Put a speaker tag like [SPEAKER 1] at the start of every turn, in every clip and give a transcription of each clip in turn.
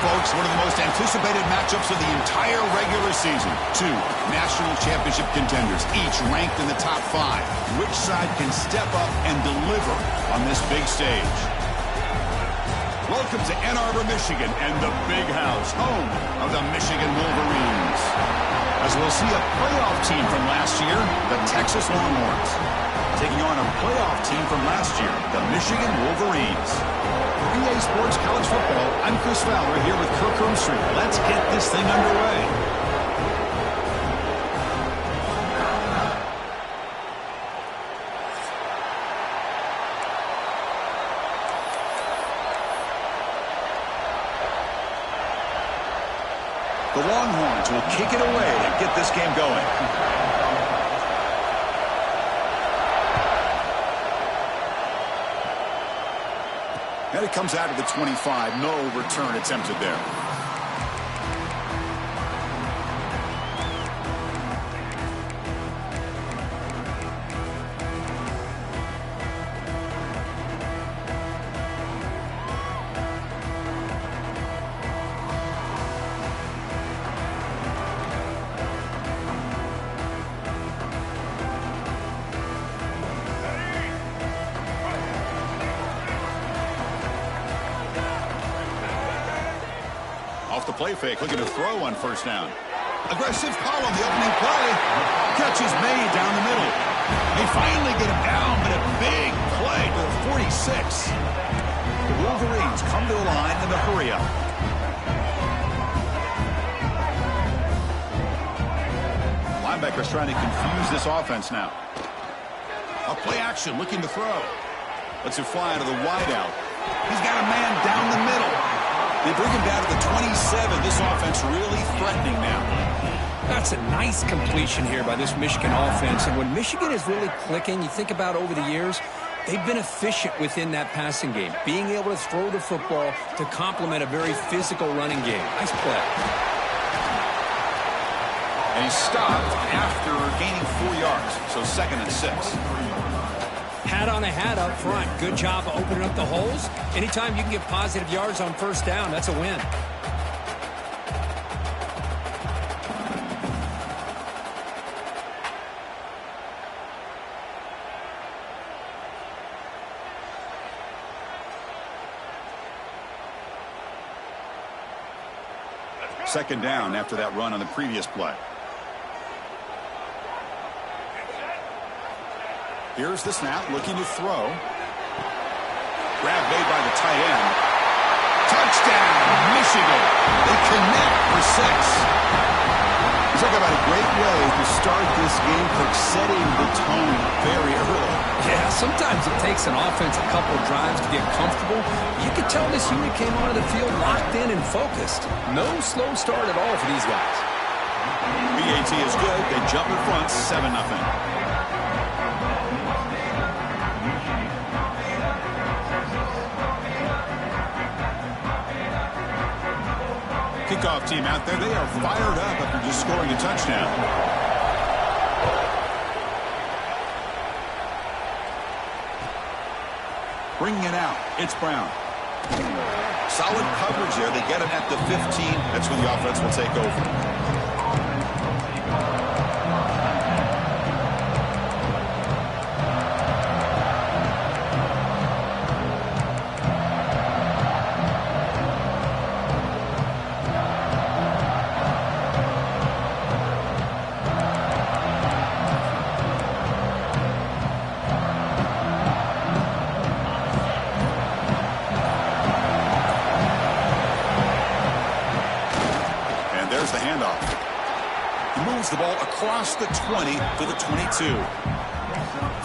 [SPEAKER 1] folks, one of the most anticipated matchups of the entire regular season. Two national championship contenders, each ranked in the top 5. Which side can step up and deliver on this big stage? Welcome to Ann Arbor, Michigan, and the Big House, home of the Michigan Wolverines. As we'll see a playoff team from last year, the Texas Longhorns, taking on a playoff team from last year, the Michigan Wolverines. For EA Sports College Football, I'm Chris Fowler here with Kirk Hermstreet. Let's get this thing underway. The Longhorns will kick it away to get this game going. And it comes out of the 25. No return attempted there. Off the play fake, looking to throw on first down. Aggressive call on the opening play. Catch is made down the middle. They finally get him down, but a big play to the 46. The Wolverines come to the line in the hurry up. Linebackers trying to confuse this offense now. A play action, looking to throw. Lets it fly to the wideout. He's got a man down the middle. They bring him down to the 27. This offense really threatening now.
[SPEAKER 2] That's a nice completion here by this Michigan offense. And when Michigan is really clicking, you think about over the years, they've been efficient within that passing game, being able to throw the football to complement a very physical running game. Nice play.
[SPEAKER 1] And he's stopped after gaining 4 yards, so 2nd and 6.
[SPEAKER 2] Hat on a hat up front. Good job of opening up the holes. Anytime you can get positive yards on first down, that's a win.
[SPEAKER 1] Second down after that run on the previous play. Here's the snap, looking to throw. Grab made by the tight end. Touchdown, Michigan. They connect for 6. Talk about a great way to start this game, for setting the tone very early.
[SPEAKER 2] Yeah, sometimes it takes an offense a couple of drives to get comfortable. You could tell this unit came onto the field locked in and focused. No slow start at all for these guys.
[SPEAKER 1] BAT is good. They jump in front, 7-0. Kickoff team out there. They are fired up after just scoring a touchdown. Bringing it out. It's Brown. Solid coverage there. They get him at the 15. That's where the offense will take over. The handoff. He moves the ball across the 20 to the 22.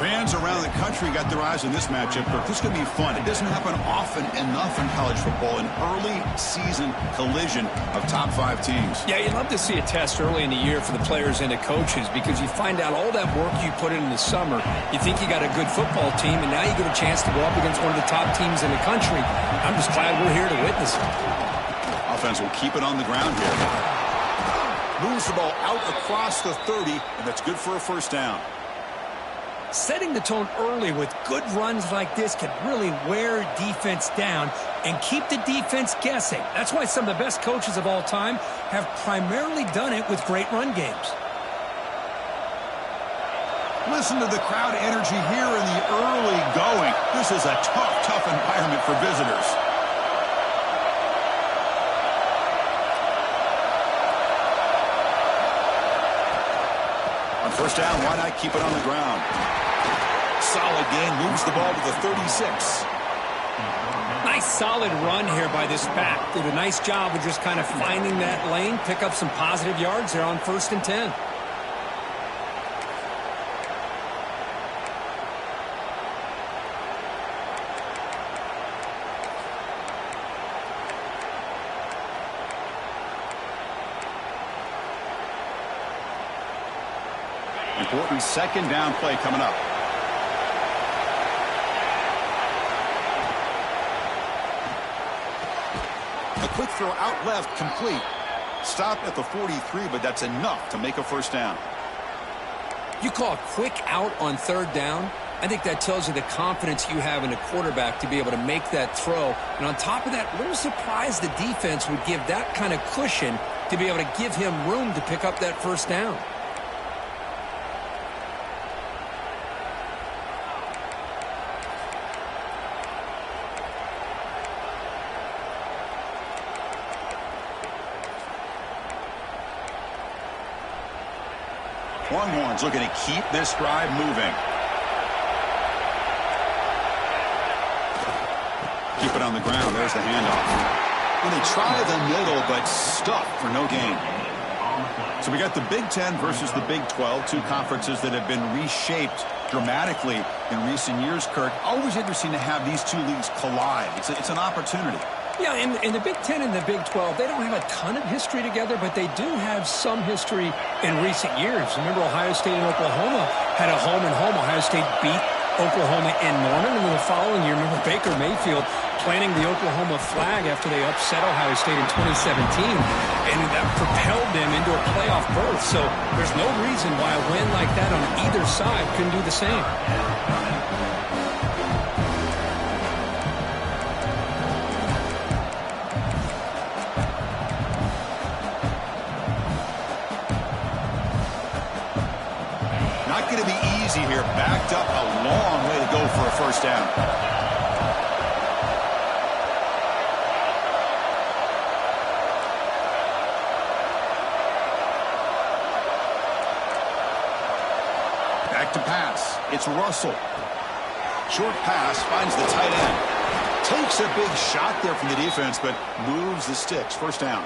[SPEAKER 1] Fans around the country got their eyes on this matchup, but this is going to be fun. It doesn't happen often enough in college football, an early season collision of top 5 teams.
[SPEAKER 2] Yeah, you'd love to see a test early in the year for the players and the coaches, because you find out all that work you put in the summer. You think you got a good football team, and now you get a chance to go up against one of the top teams in the country. I'm just glad we're here to witness it.
[SPEAKER 1] Offense will keep it on the ground here. Moves the ball out across the 30, and that's good for a first down.
[SPEAKER 2] Setting the tone early with good runs like this can really wear defense down and keep the defense guessing. That's why some of the best coaches of all time have primarily done it with great run games.
[SPEAKER 1] Listen to the crowd energy here in the early going. This is a tough environment for visitors. On first down, why not keep it on the ground? Solid gain, moves the ball to the 36.
[SPEAKER 2] Nice solid run here by this back. Did a nice job of just kind of finding that lane, pick up some positive yards there on 1st and 10.
[SPEAKER 1] Important second down play coming up. A quick throw out left, complete. Stopped at the 43, but that's enough to make a first down.
[SPEAKER 2] You call a quick out on 3rd down. I think that tells you the confidence you have in a quarterback to be able to make that throw. And on top of that, a little surprised the defense would give that kind of cushion to be able to give him room to pick up that first down.
[SPEAKER 1] Longhorns looking to keep this drive moving. Keep it on the ground. There's the handoff. And they try the middle, but stuffed for no gain. So we got the Big Ten versus the Big 12, two conferences that have been reshaped dramatically in recent years, Kirk. Always interesting to have these two leagues collide. It's an opportunity.
[SPEAKER 2] Yeah, in the Big Ten and the Big 12, they don't have a ton of history together, but they do have some history in recent years. Remember, Ohio State and Oklahoma had a home-and-home. Ohio State beat Oklahoma in Norman, and then the following year, remember Baker Mayfield planting the Oklahoma flag after they upset Ohio State in 2017, and that propelled them into a playoff berth. So there's no reason why a win like that on either side couldn't do the same.
[SPEAKER 1] Going to be easy here. Backed up a long way to go for a first down. Back to pass. It's Russell. Short pass, finds the tight end. Takes a big shot there from the defense, but moves the sticks. First down.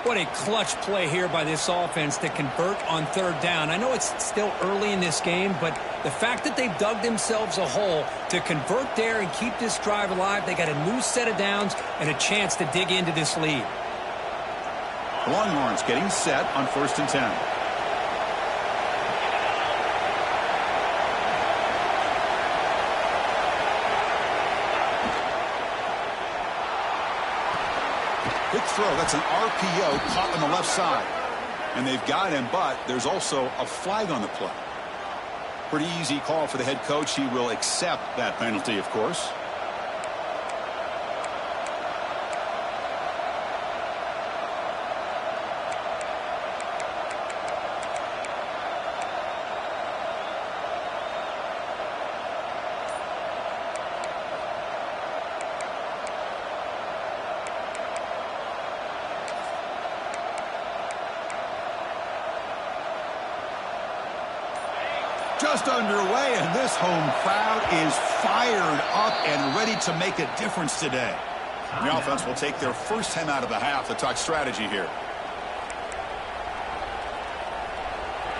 [SPEAKER 2] What a clutch play here by this offense to convert on 3rd down. I know it's still early in this game, but the fact that they've dug themselves a hole to convert there and keep this drive alive, they got a new set of downs and a chance to dig into this lead.
[SPEAKER 1] The Longhorns getting set on 1st and 10. Quick throw. That's an RPO caught on the left side. And they've got him, but there's also a flag on the play. Pretty easy call for the head coach. He will accept that penalty, of course. Just underway, and this home crowd is fired up and ready to make a difference today. The offense will take their first 10 out of the half to talk strategy here.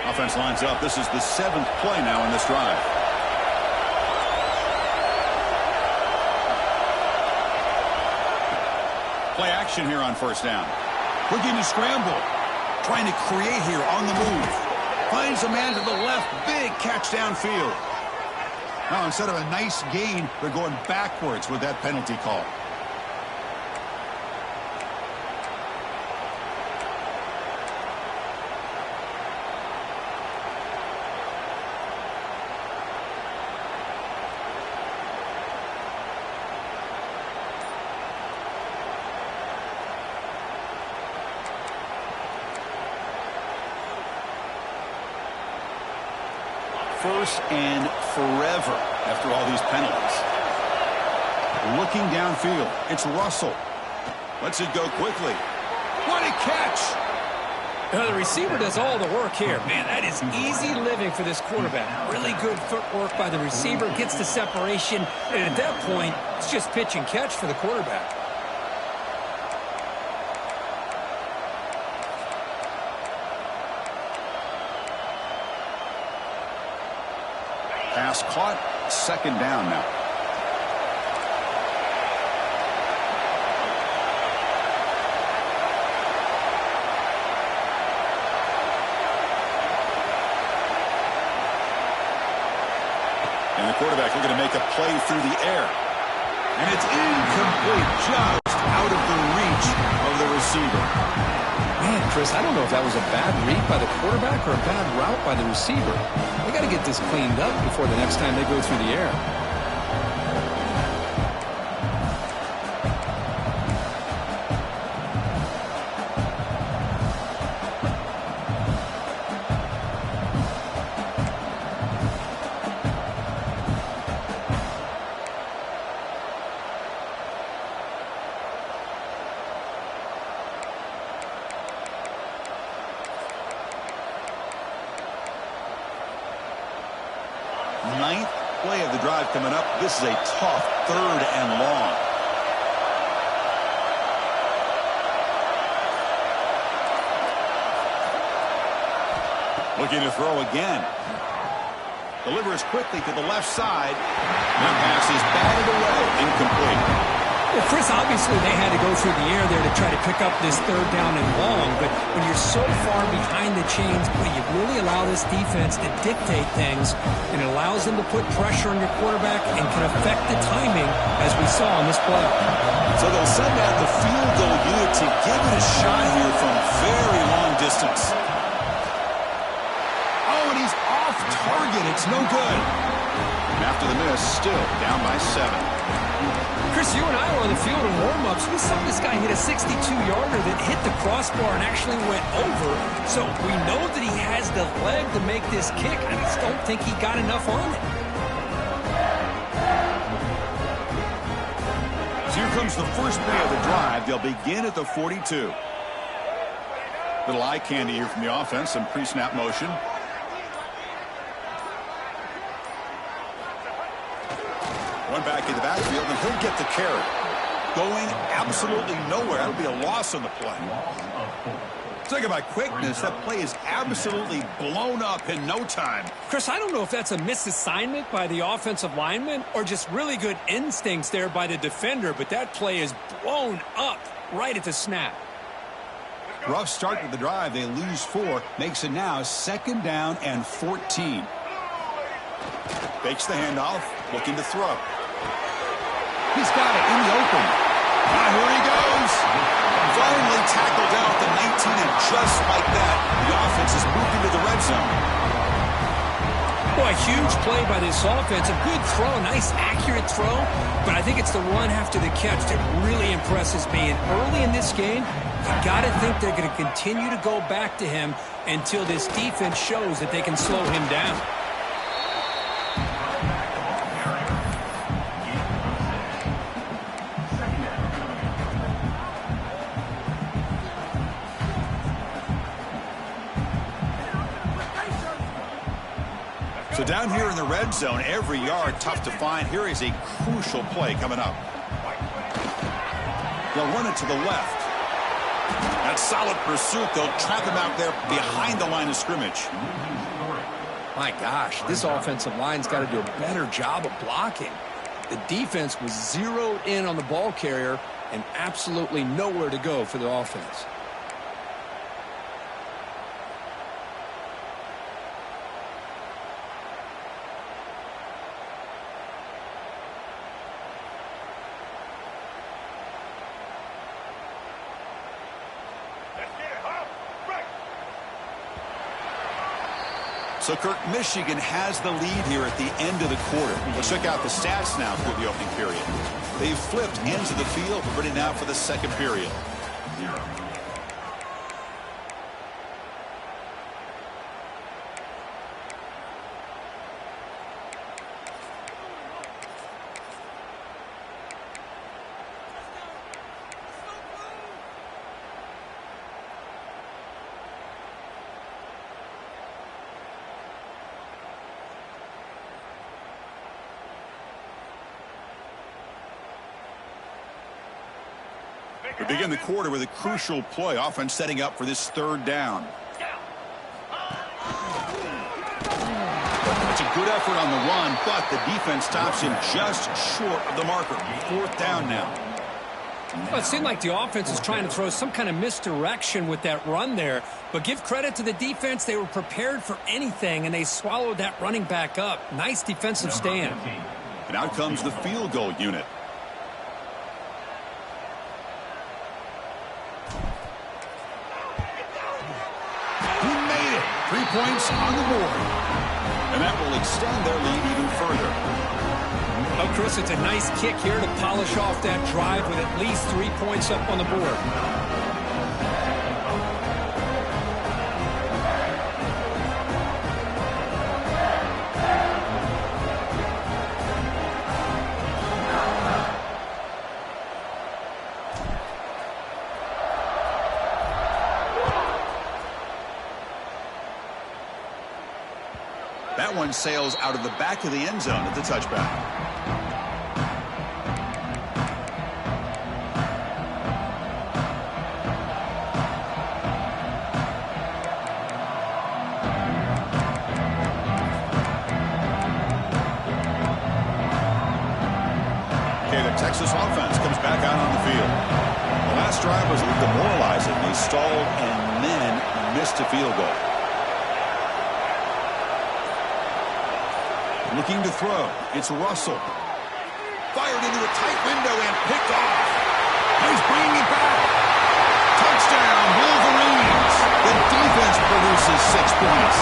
[SPEAKER 1] Offense lines up. This is the 7th play now in this drive. Play action here on first down. Looking to scramble. Trying to create here on the move. Finds a man to the left. Big catch downfield. Now, instead of a nice gain, they're going backwards with that penalty call. first and forever after all these penalties. Looking downfield, it's Russell. Lets it go quickly. What a catch!
[SPEAKER 2] The receiver does all the work here. Man, that is easy living for this quarterback. Really good footwork by the receiver, gets the separation, and at that point, it's just pitch and catch for the quarterback.
[SPEAKER 1] Pass caught, second down now. And the quarterback looking to make a play through the air. And it's incomplete, just out of the reach of the receiver.
[SPEAKER 2] Man, Chris, I don't know if that was a bad read by the quarterback or a bad route by the receiver. They got to get this cleaned up before the next time they go through the air.
[SPEAKER 1] Ninth play of the drive coming up. This is a tough third and long. Looking to throw again. Delivers quickly to the left side. That pass is batted away. Incomplete.
[SPEAKER 2] Well, Chris, obviously they had to go through the air there to try to pick up this third down and long, but when you're so far behind the chains, boy, you really allow this defense to dictate things, and it allows them to put pressure on your quarterback and can affect the timing, as we saw on this play.
[SPEAKER 1] So they'll send out the field goal unit to give it a shot here from very long distance. Oh, and he's off target. It's no good. And after the miss, still down by 7.
[SPEAKER 2] Chris, you and I were on the field in warm-ups. We saw this guy hit a 62-yarder that hit the crossbar and actually went over. So we know that he has the leg to make this kick. I just don't think he got enough on it.
[SPEAKER 1] So here comes the first play of the drive. They'll begin at the 42. Little eye candy here from the offense. Some pre-snap motion. One back in the backfield, and he'll get the carry. Going absolutely nowhere. That'll be a loss on the play. Talk about quickness. That play is absolutely blown up in no time.
[SPEAKER 2] Chris, I don't know if that's a misassignment by the offensive lineman or just really good instincts there by the defender, but that play is blown up right at the snap.
[SPEAKER 1] Rough start to the drive. They lose 4. Makes it now second down and 14. Fakes the handoff. Looking to throw. He's got it in the open. Now here he goes. Finally tackled down at the 19, and just like that, the offense is moving to the red zone.
[SPEAKER 2] Boy, huge play by this offense. A good throw, nice accurate throw, but I think it's the run after the catch that really impresses me. And early in this game, you got to think they're going to continue to go back to him until this defense shows that they can slow him down.
[SPEAKER 1] So down here in the red zone, every yard tough to find. Here is a crucial play coming up. They'll run it to the left. That's solid pursuit. They'll trap him out there behind the line of scrimmage.
[SPEAKER 2] My gosh, this offensive line's got to do a better job of blocking. The defense was zeroed in on the ball carrier and absolutely nowhere to go for the offense.
[SPEAKER 1] So, Kirk, Michigan has the lead here at the end of the quarter. Let's check out the stats now for the opening period. They've flipped ends of the field, ready now for the second period. We begin the quarter with a crucial play. Offense setting up for this third down. It's a good effort on the run, but the defense stops him just short of the marker. Fourth down now.
[SPEAKER 2] Well, it seemed like the offense was trying to throw some kind of misdirection with that run there. But give credit to the defense. They were prepared for anything, and they swallowed that running back up. Nice defensive stand.
[SPEAKER 1] And out comes the field goal unit. He made it. 3 points on the board. And that will extend their lead even further.
[SPEAKER 2] Oh, Chris, it's a nice kick here to polish off that drive with at least 3 points up on the board.
[SPEAKER 1] That one sails out of the back of the end zone at the touchback. Okay, the Texas offense comes back out on the field. The last drive was a little demoralizing. They stalled and then missed a field goal. Looking to throw. It's Russell. Fired into a tight window and picked off. He's bringing it back. Touchdown, Wolverines. The defense produces 6 points.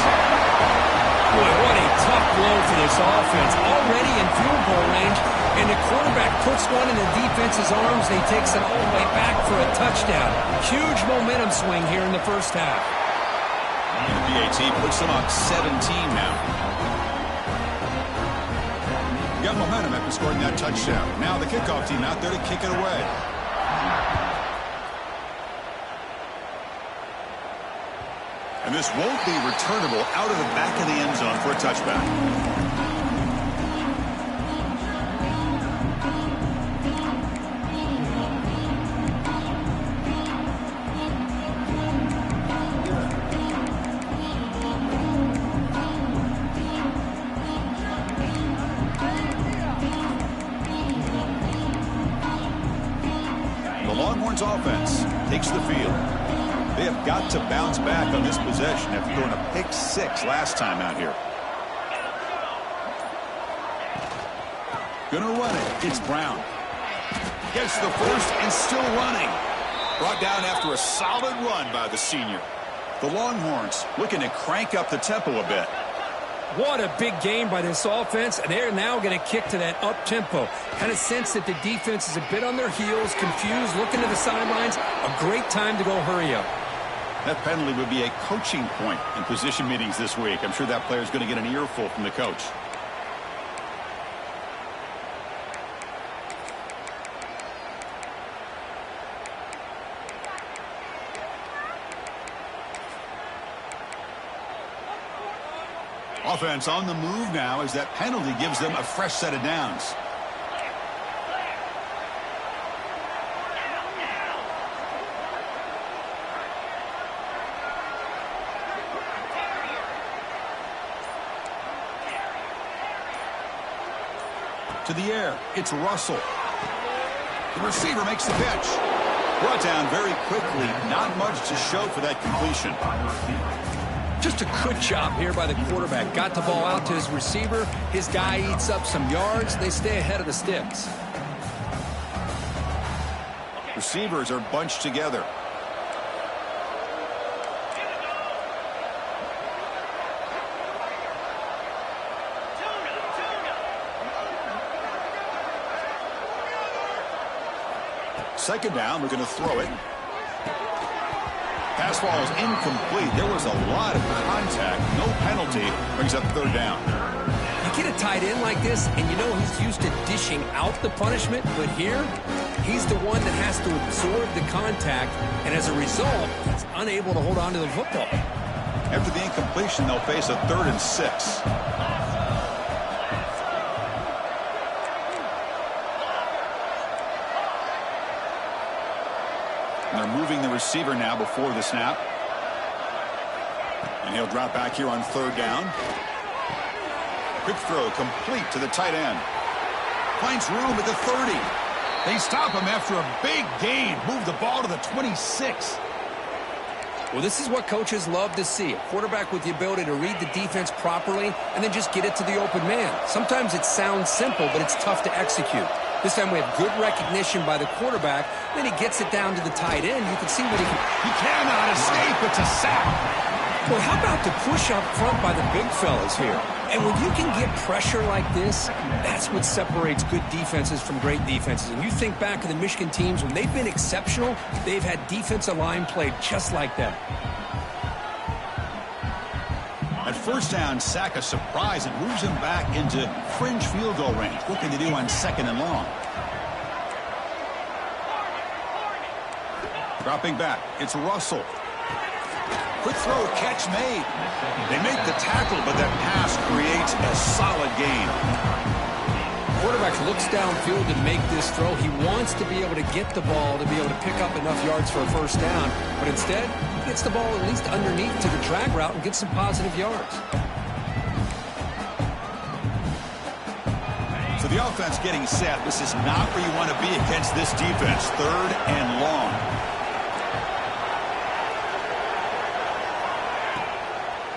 [SPEAKER 2] Boy, what a tough blow for this offense. Already in field goal range, and the quarterback puts one in the defense's arms. He takes it all the way back for a touchdown. Huge momentum swing here in the first half.
[SPEAKER 1] And the PAT puts them up 17 now. Got momentum after scoring that touchdown. Now the kickoff team out there to kick it away. And this won't be returnable out of the back of the end zone for a touchback. Offense takes the field. They have got to bounce back on this possession after throwing a pick 6 last time out here. Gonna run it. It's Brown. Gets the first and still running. Brought down after a solid run by the senior. The Longhorns looking to crank up the tempo a bit.
[SPEAKER 2] What a big game by this offense, and they're now going to kick to that up-tempo. Kind of sense that the defense is a bit on their heels, confused, looking to the sidelines. A great time to go hurry up.
[SPEAKER 1] That penalty would be a coaching point in position meetings this week. I'm sure that player is going to get an earful from the coach. Offense on the move now as that penalty gives them a fresh set of downs. To the air, it's Russell. The receiver makes the pitch. Brought down very quickly, not much to show for that completion.
[SPEAKER 2] Just a good job here by the quarterback. Got the ball out to his receiver. His guy eats up some yards. They stay ahead of the sticks.
[SPEAKER 1] Receivers are bunched together. Second down, we're going to throw it. Pass ball is incomplete. There was a lot of contact. No penalty. Brings up third down.
[SPEAKER 2] You get a tight end like this, and you know he's used to dishing out the punishment, but here, he's the one that has to absorb the contact, and as a result, he's unable to hold on to the football.
[SPEAKER 1] After the incompletion, they'll face a 3rd and 6. And they're moving the receiver now before the snap. And he'll drop back here on third down. Quick throw complete to the tight end. Finds room at the 30. They stop him after a big gain. Move the ball to the 26.
[SPEAKER 2] Well, this is what coaches love to see. A quarterback with the ability to read the defense properly and then just get it to the open man. Sometimes it sounds simple, but it's tough to execute. This time we have good recognition by the quarterback. Then he gets it down to the tight end. You can see what he can.
[SPEAKER 1] He cannot escape. It's a sack.
[SPEAKER 2] Well, how about the push up front by the big fellas here? And when you can get pressure like this, that's what separates good defenses from great defenses. And you think back to the Michigan teams, when they've been exceptional, they've had defensive line play just like that.
[SPEAKER 1] At first down, sack a surprise. It moves him back into fringe field goal range. What can they do on second and long? Dropping back, it's Russell. Quick throw, catch made. They make the tackle, but that pass creates a solid gain.
[SPEAKER 2] Quarterback looks downfield to make this throw. He wants to be able to get the ball to be able to pick up enough yards for a first down, but instead, he gets the ball at least underneath to the drag route and gets some positive yards.
[SPEAKER 1] So the offense getting set. This is not where you want to be against this defense. Third and long.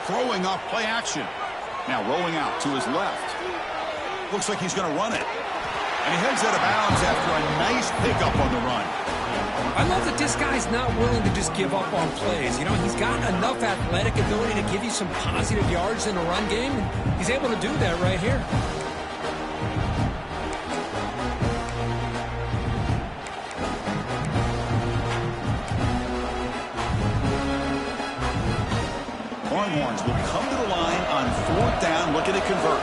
[SPEAKER 1] Throwing off play action. Now rolling out to his left. Looks like he's going to run it. And he heads out of bounds after a nice pickup on the run.
[SPEAKER 2] I love that this guy's not willing to just give up on plays. You know, he's got enough athletic ability to give you some positive yards in the run game. And he's able to do that right here.
[SPEAKER 1] Longhorns will come to the line on fourth down, looking to convert.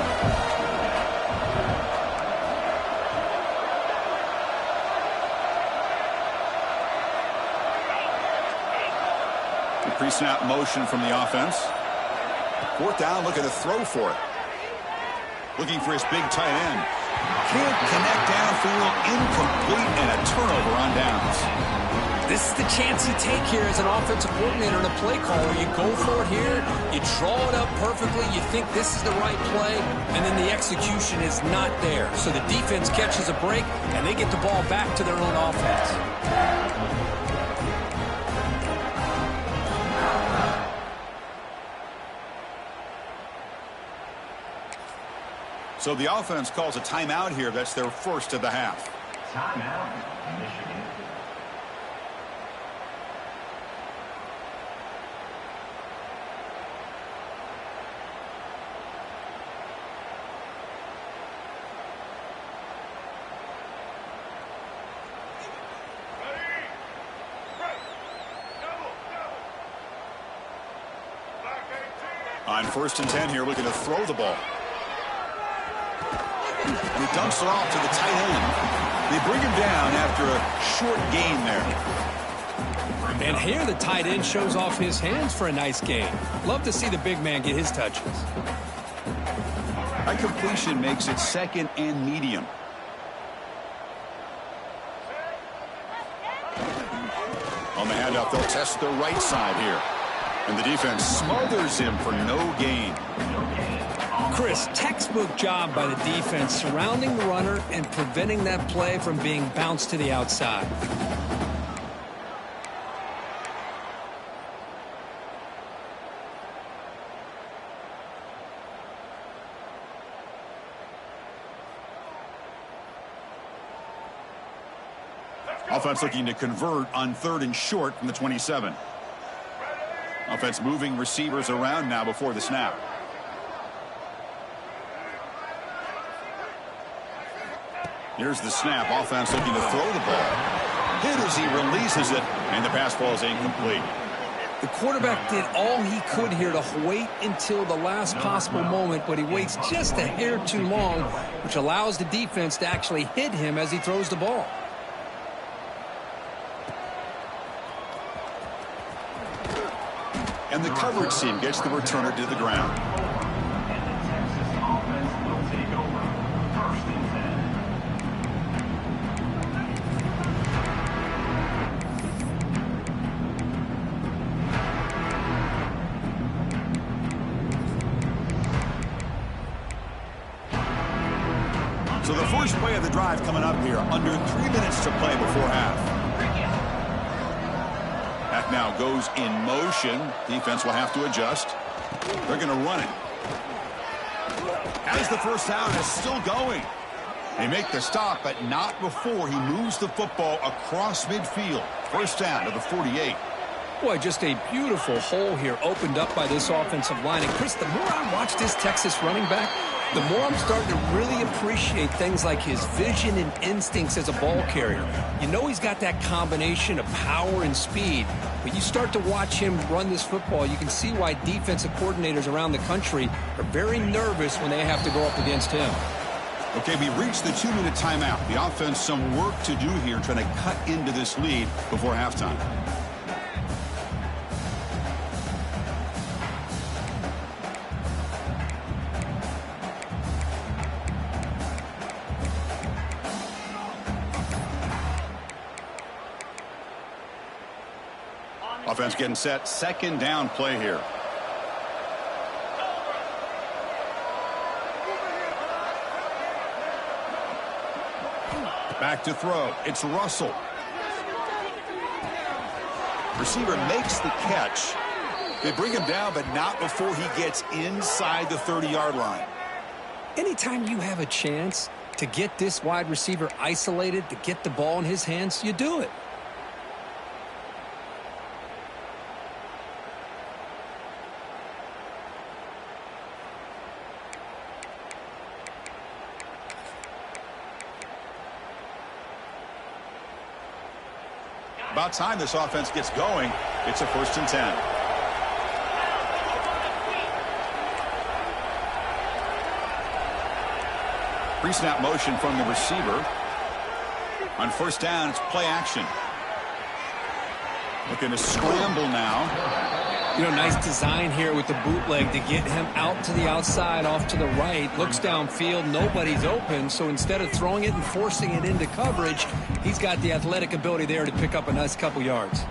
[SPEAKER 1] The pre-snap motion from the offense. Fourth down, looking to throw for it. Looking for his big tight end. Can't connect downfield, incomplete, and a turnover on downs.
[SPEAKER 2] This is the chance you take here as an offensive coordinator and a play caller. You go for it here, you draw it up perfectly, you think this is the right play, and then the execution is not there. So the defense catches a break, and they get the ball back to their own offense.
[SPEAKER 1] So the offense calls a timeout here. That's their first of the half.
[SPEAKER 3] Timeout, Michigan.
[SPEAKER 1] On first and 10 here, looking to throw the ball. And he dumps it off to the tight end. They bring him down after a short gain there.
[SPEAKER 2] And here the tight end shows off his hands for a nice gain. Love to see the big man get his touches.
[SPEAKER 1] That completion makes it second and medium. On the handoff, they'll test the right side here. And the defense smothers him for no gain.
[SPEAKER 2] Chris, textbook job by the defense surrounding the runner and preventing that play from being bounced to the outside.
[SPEAKER 1] Offense looking to convert on third and short from the 27. Offense moving receivers around now before the snap. Here's the snap. Offense looking to throw the ball. Hit as he releases it, and the pass ball is incomplete.
[SPEAKER 2] The quarterback did all he could here to wait until the last possible moment, but he waits just a hair too long, which allows the defense to actually hit him as he throws the ball.
[SPEAKER 1] And the coverage team gets the returner to the ground.
[SPEAKER 3] And the Texas offense will take over. First and 10.
[SPEAKER 1] Last play of the drive coming up here. Under 3 minutes to play before half. That now goes in motion. Defense will have to adjust. They're going to run it. As the first down is still going. They make the stop, but not before he moves the football across midfield. First down to the 48.
[SPEAKER 2] Boy, just a beautiful hole here opened up by this offensive line. And, Chris, the more I watch this Texas running back, the more I'm starting to really appreciate things like his vision and instincts as a ball carrier. You know he's got that combination of power and speed. But you start to watch him run this football, you can see why defensive coordinators around the country are very nervous when they have to go up against him.
[SPEAKER 1] Okay, we reached the 2-minute timeout. The offense some work to do here trying to cut into this lead before halftime. Offense getting set. Second down play here. Back to throw. It's Russell. Receiver makes the catch. They bring him down, but not before he gets inside the 30-yard line.
[SPEAKER 2] Anytime you have a chance to get this wide receiver isolated, to get the ball in his hands, you do it.
[SPEAKER 1] About time this offense gets going. It's a 1st and 10. Pre-snap motion from the receiver. On first down, it's play action. Looking to scramble now.
[SPEAKER 2] You know, nice design here with the bootleg to get him out to the outside, off to the right. Looks downfield, nobody's open. So instead of throwing it and forcing it into coverage, he's got the athletic ability there to pick up a nice couple yards.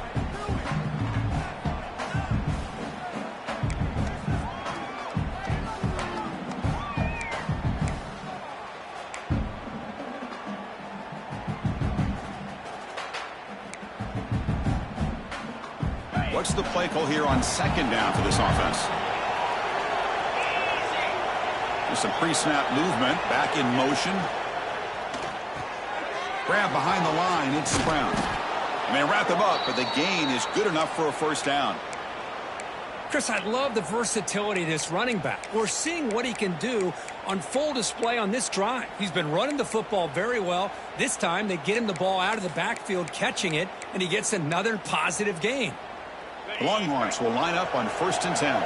[SPEAKER 1] What's the play call here on second down for this offense? Just some pre-snap movement. Back in motion. Grab behind the line. It's Brown. And they wrap him up, but the gain is good enough for a first down.
[SPEAKER 2] Chris, I love the versatility of this running back. We're seeing what he can do on full display on this drive. He's been running the football very well. This time they get him the ball out of the backfield, catching it, and he gets another positive gain.
[SPEAKER 1] The Longhorns will line up on 1st and 10.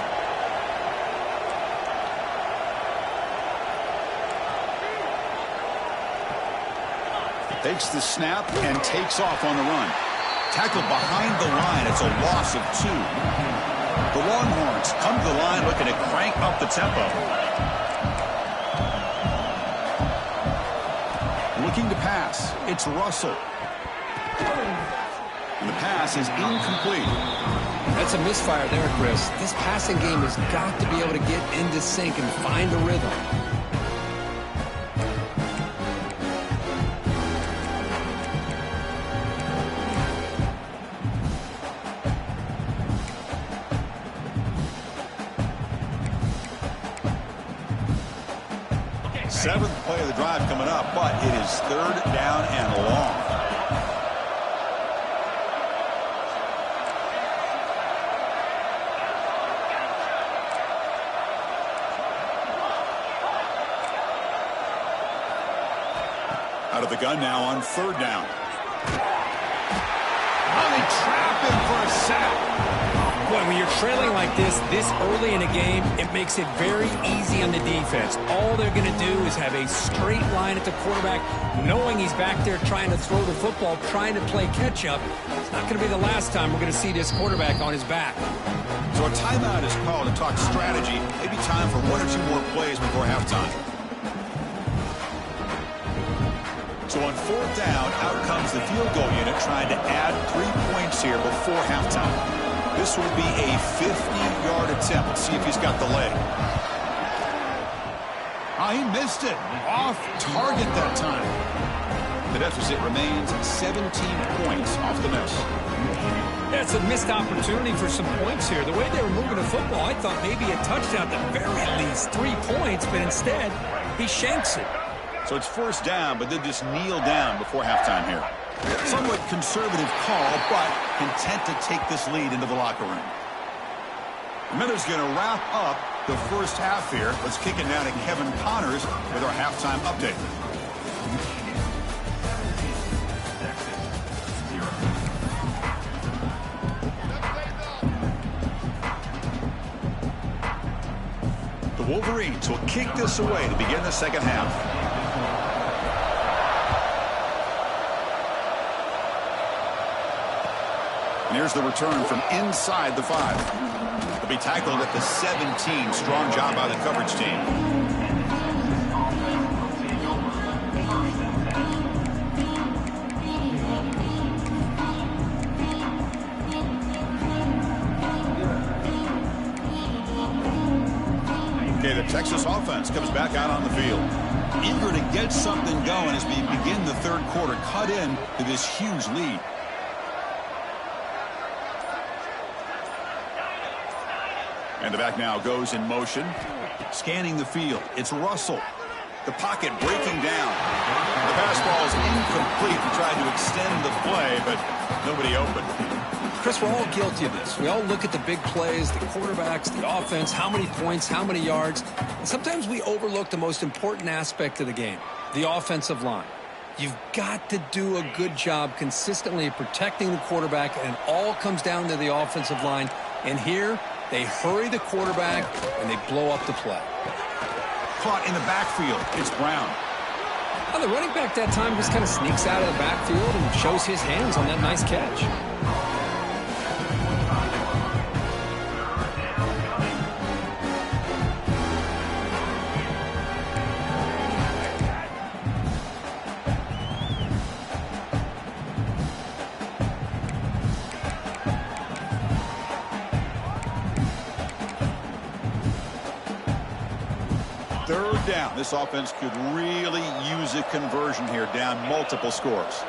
[SPEAKER 1] Takes the snap and takes off on the run. Tackled behind the line. It's a loss of 2. The Longhorns come to the line looking to crank up the tempo. Looking to pass. It's Russell. And the pass is incomplete.
[SPEAKER 2] That's a misfire there, Chris. This passing game has got to be able to get into sync and find a rhythm.
[SPEAKER 1] Seventh play of the drive coming up, but it is 3rd down and long. Out of the gun now on 3rd down. Oh, they trap him for a sack.
[SPEAKER 2] Boy, when you're trailing like this early in a game, it makes it very easy on the defense. All they're going to do is have a straight line at the quarterback, knowing he's back there trying to throw the football, trying to play catch-up. It's not going to be the last time we're going to see this quarterback on his back.
[SPEAKER 1] So a timeout is called to talk strategy. Maybe time for 1 or 2 more plays before halftime. So on 4th down, out comes the field goal unit trying to add 3 points here before halftime. This will be a 50-yard attempt. Let's see if he's got the leg. Oh, he missed it. Off target that time. The deficit remains 17 points off the miss.
[SPEAKER 2] That's a missed opportunity for some points here. The way they were moving the football, I thought maybe a touchdown, at the very least 3 points, but instead, he shanks it.
[SPEAKER 1] So it's first down, but they'll just kneel down before halftime here. Somewhat conservative call, but content to take this lead into the locker room. The Miller's going to wrap up the first half here. Let's kick it down to Kevin Connors with our halftime update. The Wolverines will kick this away to begin the second half. And here's the return from inside the 5. They'll be tackled at the 17. Strong job by the coverage team. Okay, the Texas offense comes back out on the field. Eager to get something going as we begin the third quarter. Cut in to this huge lead. And the back now goes in motion. Scanning the field. It's Russell. The pocket breaking down. The pass ball is incomplete. He tried to extend the play, but nobody open.
[SPEAKER 2] Chris, we're all guilty of this. We all look at the big plays, the quarterbacks, the offense, how many points, how many yards. And sometimes we overlook the most important aspect of the game, the offensive line. You've got to do a good job consistently protecting the quarterback, and it all comes down to the offensive line. And here, they hurry the quarterback, and they blow up the play.
[SPEAKER 1] Caught in the backfield. It's Brown.
[SPEAKER 2] Well, the running back that time just kind of sneaks out of the backfield and shows his hands on that nice catch.
[SPEAKER 1] Third down. This offense could really use a conversion here, down multiple scores.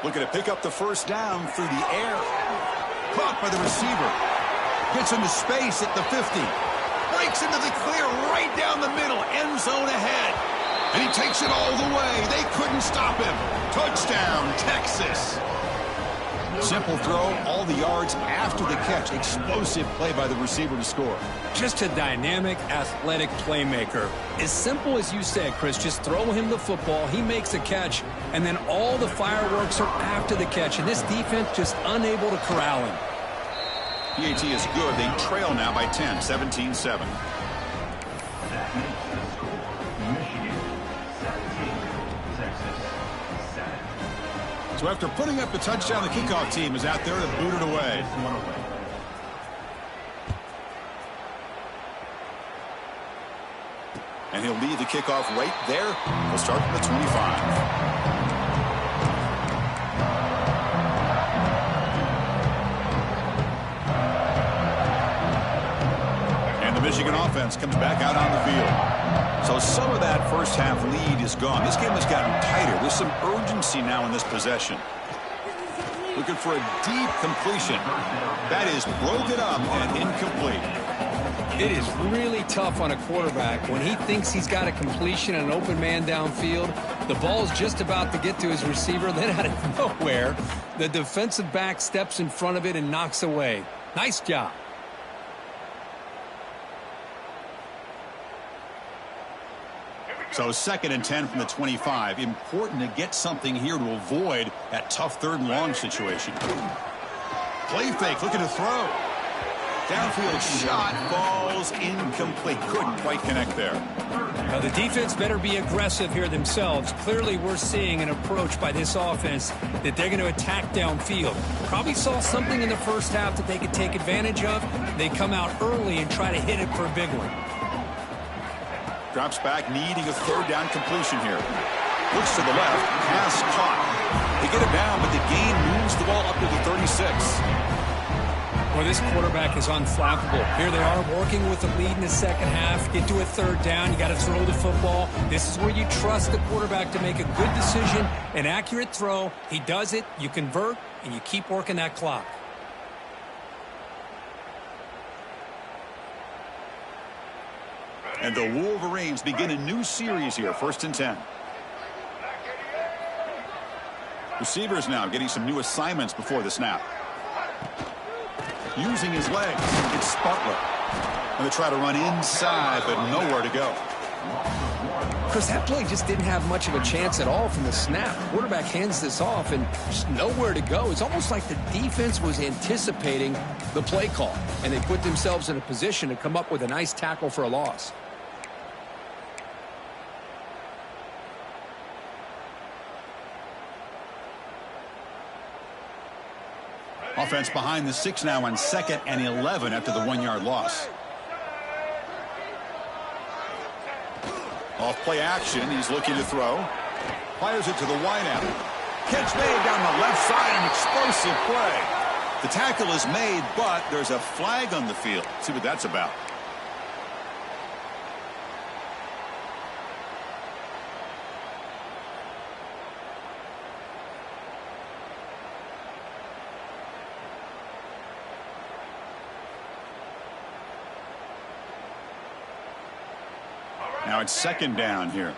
[SPEAKER 1] Looking to pick up the first down through the air. Caught by the receiver. Gets into space at the 50. Breaks into the clear right down the middle. End zone ahead. And he takes it all the way. They couldn't stop him. Touchdown, Texas. Simple throw, all the yards after the catch. Explosive play by the receiver to score.
[SPEAKER 2] Just a dynamic, athletic playmaker. As simple as you said, Chris, just throw him the football, he makes a catch, and then all the fireworks are after the catch, and this defense just unable to corral him.
[SPEAKER 1] PAT is good. They trail now by 10, 17-7. So after putting up the touchdown, the kickoff team is out there to boot it away. And he'll lead the kickoff right there. We'll start from the 25. And the Michigan offense comes back out on the field. So some of that first half lead is gone. This game has gotten tighter. There's some urgency now in this possession. Looking for a deep completion. That is broken up and incomplete.
[SPEAKER 2] It is really tough on a quarterback when he thinks he's got a completion and an open man downfield. The ball's just about to get to his receiver. Then out of nowhere, the defensive back steps in front of it and knocks away. Nice job.
[SPEAKER 1] So 2nd and 10 from the 25. Important to get something here to avoid that tough 3rd and long situation. Play fake, looking to throw. Downfield shot, falls incomplete. Couldn't quite connect there.
[SPEAKER 2] Now the defense better be aggressive here themselves. Clearly we're seeing an approach by this offense that they're going to attack downfield. Probably saw something in the first half that they could take advantage of. They come out early and try to hit it for a big one.
[SPEAKER 1] Drops back, needing a 3rd down completion here. Looks to the left, pass caught. They get it down, but the gain moves the ball up to the 36.
[SPEAKER 2] Well, this quarterback is unflappable. Here they are working with the lead in the second half. Get to a third down. You got to throw the football. This is where you trust the quarterback to make a good decision, an accurate throw. He does it. You convert, and you keep working that clock.
[SPEAKER 1] And the Wolverines begin a new series here, 1st and 10. Receivers now getting some new assignments before the snap. Using his legs, it's Butler. And they try to run inside, but nowhere to go.
[SPEAKER 2] Chris, that play just didn't have much of a chance at all from the snap. Quarterback hands this off and just nowhere to go. It's almost like the defense was anticipating the play call, and they put themselves in a position to come up with a nice tackle for a loss.
[SPEAKER 1] Offense behind the 6 now on 2nd and 11 after the 1-yard loss. Off play action, he's looking to throw. Fires it to the wideout. Catch made down the left side, an explosive play. The tackle is made, but there's a flag on the field. See what that's about. Now it's 2nd down here.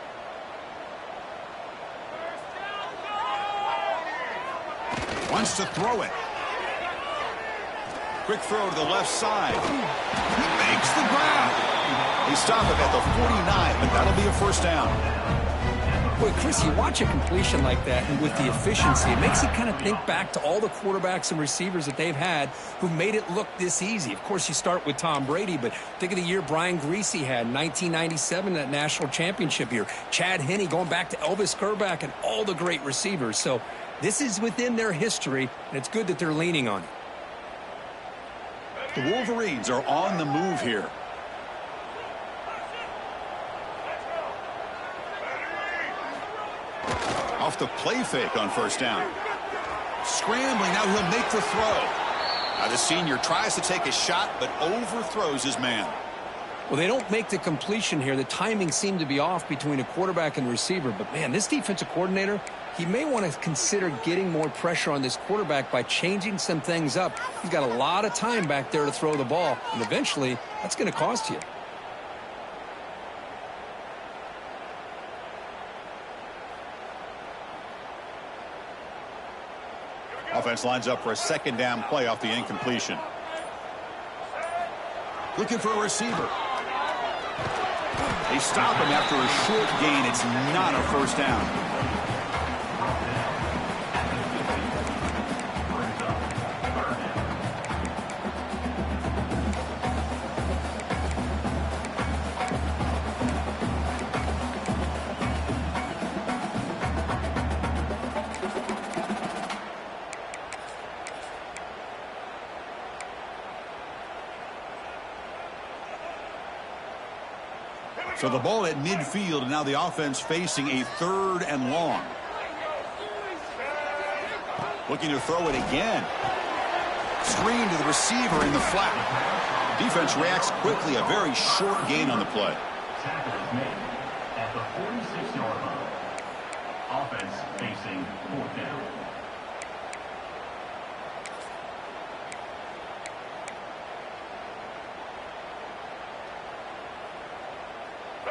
[SPEAKER 1] Wants to throw it. Quick throw to the left side. He makes the grab. They stop it at the 49, but that'll be a 1st down.
[SPEAKER 2] Boy, Chris, you watch a completion like that, and with the efficiency, it makes you kind of think back to all the quarterbacks and receivers that they've had who made it look this easy. Of course, you start with Tom Brady, but think of the year Brian Griese had in 1997, that national championship year. Chad Henne going back to Elvis Grbac and all the great receivers. So this is within their history, and it's good that they're leaning on it.
[SPEAKER 1] The Wolverines are on the move here. Off the play fake on 1st down. Scrambling, now he'll make the throw. Now the senior tries to take a shot, but overthrows his man.
[SPEAKER 2] Well, they don't make the completion here. The timing seemed to be off between a quarterback and receiver. But, man, this defensive coordinator, he may want to consider getting more pressure on this quarterback by changing some things up. He's got a lot of time back there to throw the ball, and eventually that's going to cost you.
[SPEAKER 1] Offense lines up for a 2nd down play off the incompletion. Looking for a receiver. They stop him after a short gain. It's not a 1st down. So the ball at midfield, and now the offense facing a 3rd and long. Looking to throw it again. Screen to the receiver in the flat. Defense reacts quickly. A very short gain on the play.
[SPEAKER 3] Tackle is made at the 46-yard line. Offense facing 4th down.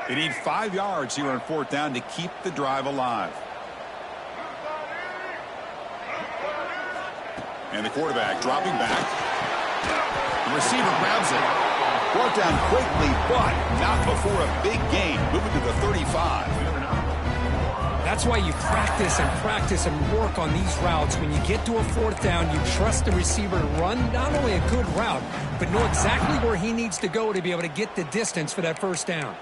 [SPEAKER 1] They need 5 yards here on 4th down to keep the drive alive. And the quarterback dropping back. The receiver grabs it. Brought down quickly, but not before a big gain. Moving to the 35.
[SPEAKER 2] That's why you practice and work on these routes. When you get to a 4th down, you trust the receiver to run not only a good route, but know exactly where he needs to go to be able to get the distance for that 1st down.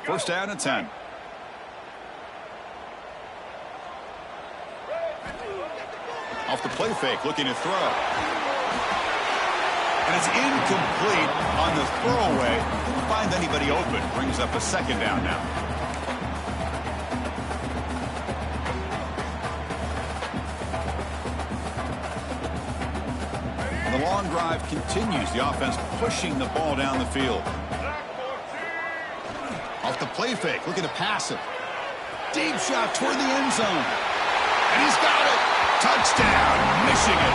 [SPEAKER 1] First down and 10. Off the play fake, looking to throw. And it's incomplete on the throwaway. Didn't find anybody open. Brings up a second down now. And the long drive continues. The offense pushing the ball down the field. Off the play fake, looking to pass it. Deep shot toward the end zone. And he's got it. Touchdown, Michigan.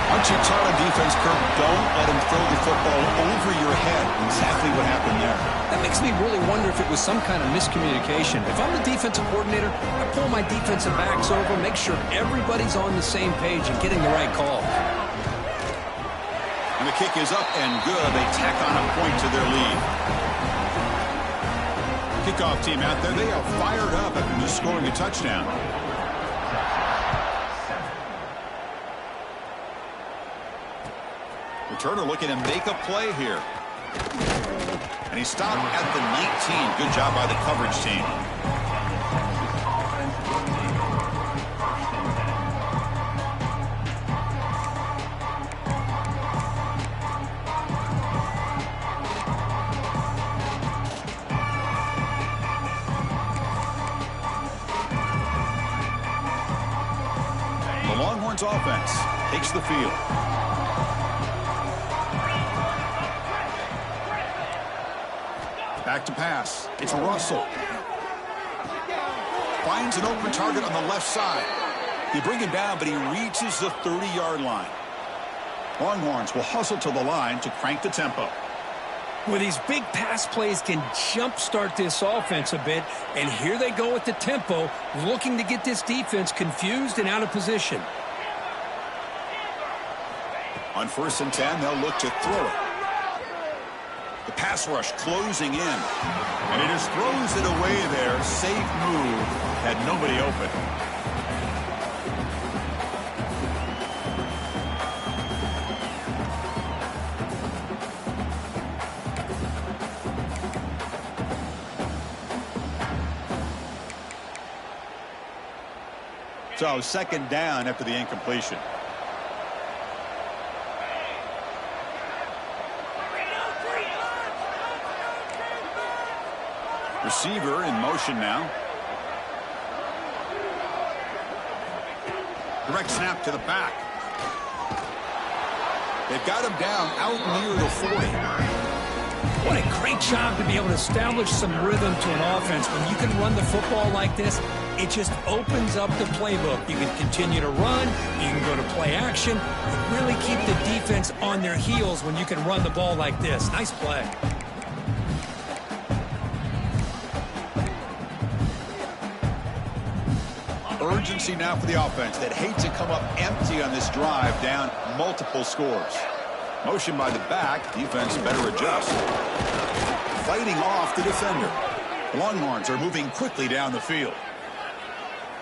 [SPEAKER 1] Aren't you taught on defense, Kirk? Don't let him throw the football over your head. Exactly what happened there.
[SPEAKER 2] That makes me really wonder if it was some kind of miscommunication. If I'm the defensive coordinator, I pull my defensive backs over, make sure everybody's on the same page and getting the right call.
[SPEAKER 1] And the kick is up and good. They tack on a point to their lead. Kickoff team out there, they are fired up after just scoring a touchdown. Returner looking to make a play here. And he stopped at the 19. Good job by the coverage team. The Longhorns offense takes the field. Back to pass. It's Russell. Finds an open target on the left side. They bring him down, but he reaches the 30-yard line. Longhorns will hustle to the line to crank the tempo.
[SPEAKER 2] Well, these big pass plays can jumpstart this offense a bit, and here they go with the tempo, looking to get this defense confused and out of position.
[SPEAKER 1] On 1st and 10, they'll look to throw it. The pass rush closing in. And he just throws it away there. Safe move. Had nobody open. So, second down after the incompletion. Receiver in motion now. Direct snap to the back. They've got him down out near the 40.
[SPEAKER 2] What a great job to be able to establish some rhythm to an offense. When you can run the football like this, it just opens up the playbook. You can continue to run. You can go to play action. And really keep the defense on their heels when you can run the ball like this. Nice play.
[SPEAKER 1] Urgency now for the offense that hates to come up empty on this drive, down multiple scores. Motion by the back. Defense better adjust. Fighting off the defender. Longhorns are moving quickly down the field.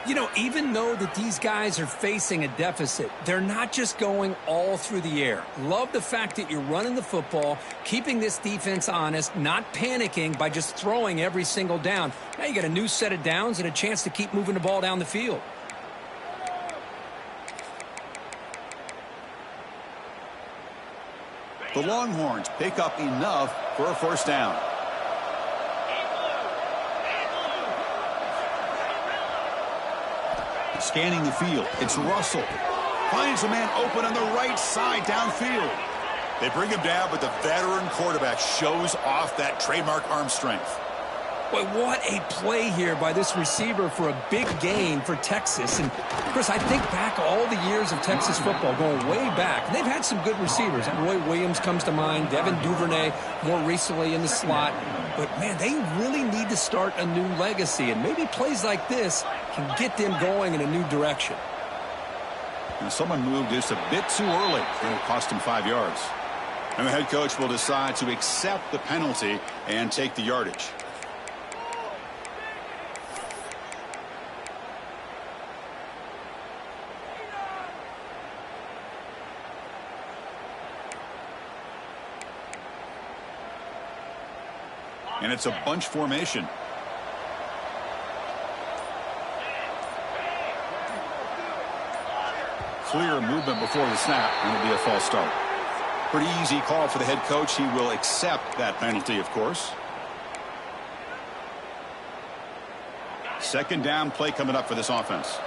[SPEAKER 2] You know, even though that these guys are facing a deficit, they're not just going all through the air. Love the fact that you're running the football, keeping this defense honest, not panicking by just throwing every single down. Now you got a new set of downs and a chance to keep moving the ball down the field.
[SPEAKER 1] The Longhorns pick up enough for a first down. Scanning the field, it's Russell. Finds a man open on the right side downfield. They bring him down, but the veteran quarterback shows off that trademark arm strength.
[SPEAKER 2] Boy, what a play here by this receiver for a big gain for Texas. And, Chris, I think back all the years of Texas football, going way back. And they've had some good receivers. Roy Williams comes to mind, Devin Duvernay more recently in the slot. But, man, they really need to start a new legacy. And maybe plays like this can get them going in a new direction.
[SPEAKER 1] And someone moved just a bit too early. It'll cost him 5 yards. And the head coach will decide to accept the penalty and take the yardage. And it's a bunch formation. clear movement before the snap, and it'll be a false start. Pretty easy call for the head coach. He will accept that penalty, of course. Second down play coming up for this offense.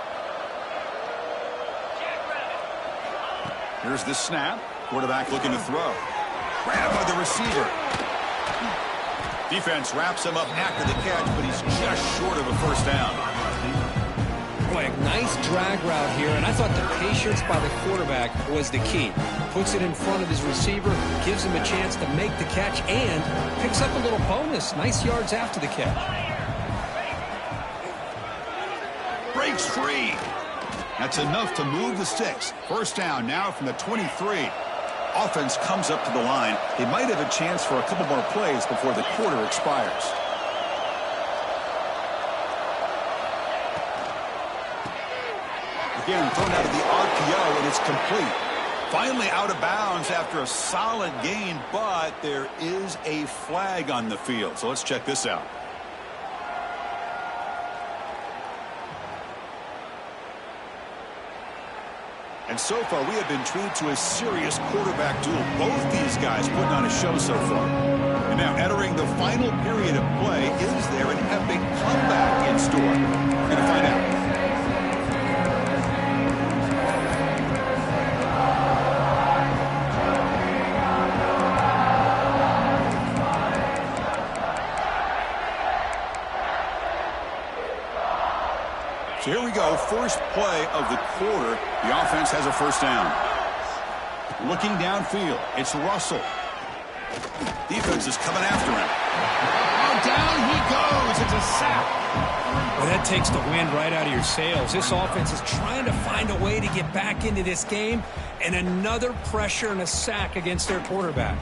[SPEAKER 1] Here's the snap. Quarterback looking to throw. Grabbed by the receiver. Defense wraps him up after the catch, but he's just short of a first down.
[SPEAKER 2] Boy, a nice drag route here, and I thought the patience by the quarterback was the key. Puts it in front of his receiver, gives him a chance to make the catch, and picks up a little bonus. Nice yards after the catch.
[SPEAKER 1] Breaks free. That's enough to move the sticks. First down now from the 23. Offense comes up to the line. They might have a chance for a couple more plays before the quarter expires. Again, thrown out of the RPO, and it's complete. Finally out of bounds after a solid gain, but there is a flag on the field. So let's check this out. And so far, we have been treated to a serious quarterback duel. Both these guys putting on a show so far. And now entering the final period of play, is there an epic comeback in store? We're going to find out. So here we go, first play of the quarter. The offense has a first down. Looking downfield, it's Russell. Defense is coming after him. Oh, down he goes. It's a sack.
[SPEAKER 2] Well, that takes the wind right out of your sails. This offense is trying to find a way to get back into this game, and another pressure and a sack against their quarterback.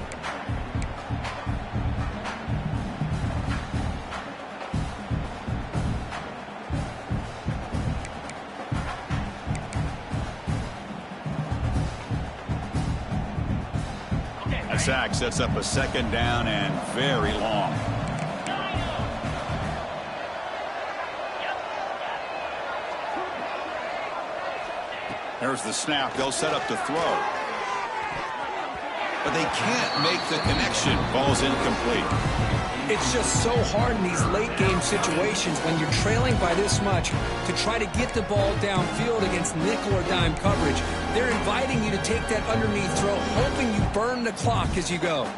[SPEAKER 1] Sack sets up a second down and very long. There's the snap. They'll set up to throw. But they can't make the connection. Ball's incomplete.
[SPEAKER 2] It's just so hard in these late game situations when you're trailing by this much to try to get the ball downfield against nickel or dime coverage. They're inviting you to take that underneath throw, hoping you burn the clock as you go.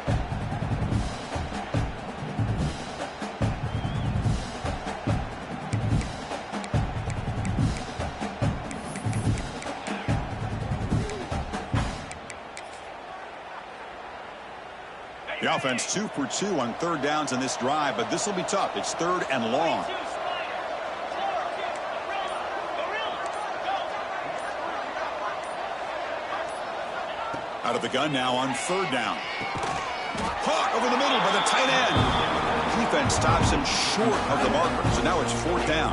[SPEAKER 1] The offense 2 for 2 on third downs in this drive, but this will be tough. It's third and long. Out of the gun now on third down. Caught over the middle by the tight end. Defense stops him short of the marker, so now it's fourth down.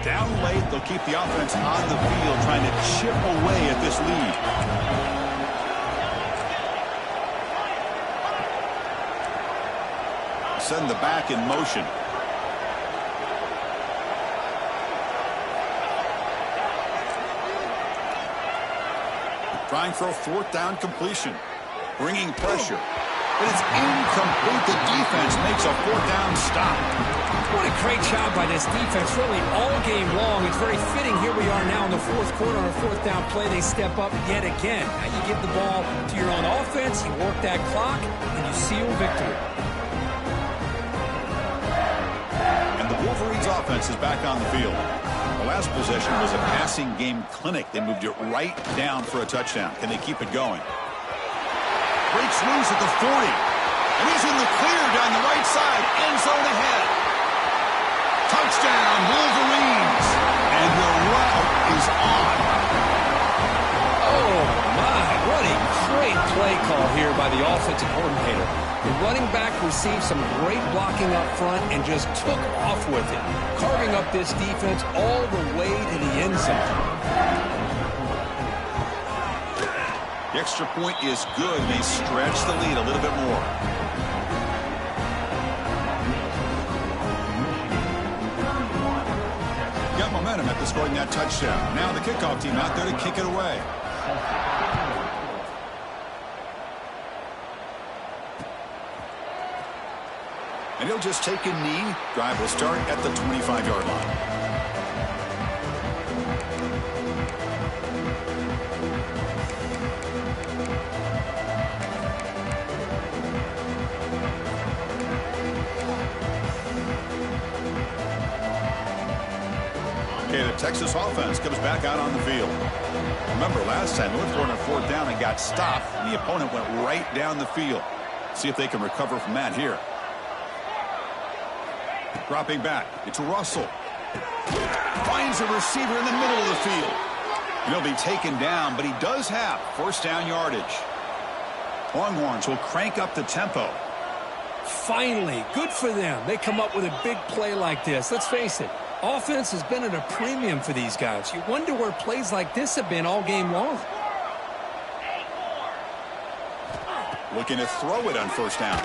[SPEAKER 1] Down late, they'll keep the offense on the field, trying to chip away at this lead. Send the back in motion. Trying for a fourth down completion. Bringing pressure. But it's incomplete. The defense makes a fourth down stop.
[SPEAKER 2] What a great job by this defense, really all game long. It's very fitting. Here we are now in the fourth quarter on a fourth down play. They step up yet again. Now you give the ball to your own offense, you work that clock, and you seal victory.
[SPEAKER 1] And the Wolverines offense is back on the field. The last possession was a passing game clinic. They moved it right down for a touchdown. Can they keep it going? Breaks loose at the 40. And he's in the clear down the right side. End zone ahead. Touchdown, Wolverines. And the route is on.
[SPEAKER 2] Oh, my. What a great play call here by the offensive coordinator. The running back received some great blocking up front and just took off with it, carving up this defense all the way to the end zone.
[SPEAKER 1] The extra point is good, and they stretch the lead a little bit more. Got momentum after scoring that touchdown. Now the kickoff team out there to kick it away. And he'll just take a knee. Drive will start at the 25-yard line. Okay, the Texas offense comes back out on the field. Remember, last time they went for it on fourth down and got stopped, and the opponent went right down the field. See if they can recover from that here. Dropping back, it's Russell. Finds a receiver in the middle of the field. And he'll be taken down, but he does have first down yardage. Longhorns will crank up the tempo.
[SPEAKER 2] Finally, good for them. They come up with a big play like this. Let's face it, offense has been at a premium for these guys. You wonder where plays like this have been all game long.
[SPEAKER 1] Looking to throw it on first down.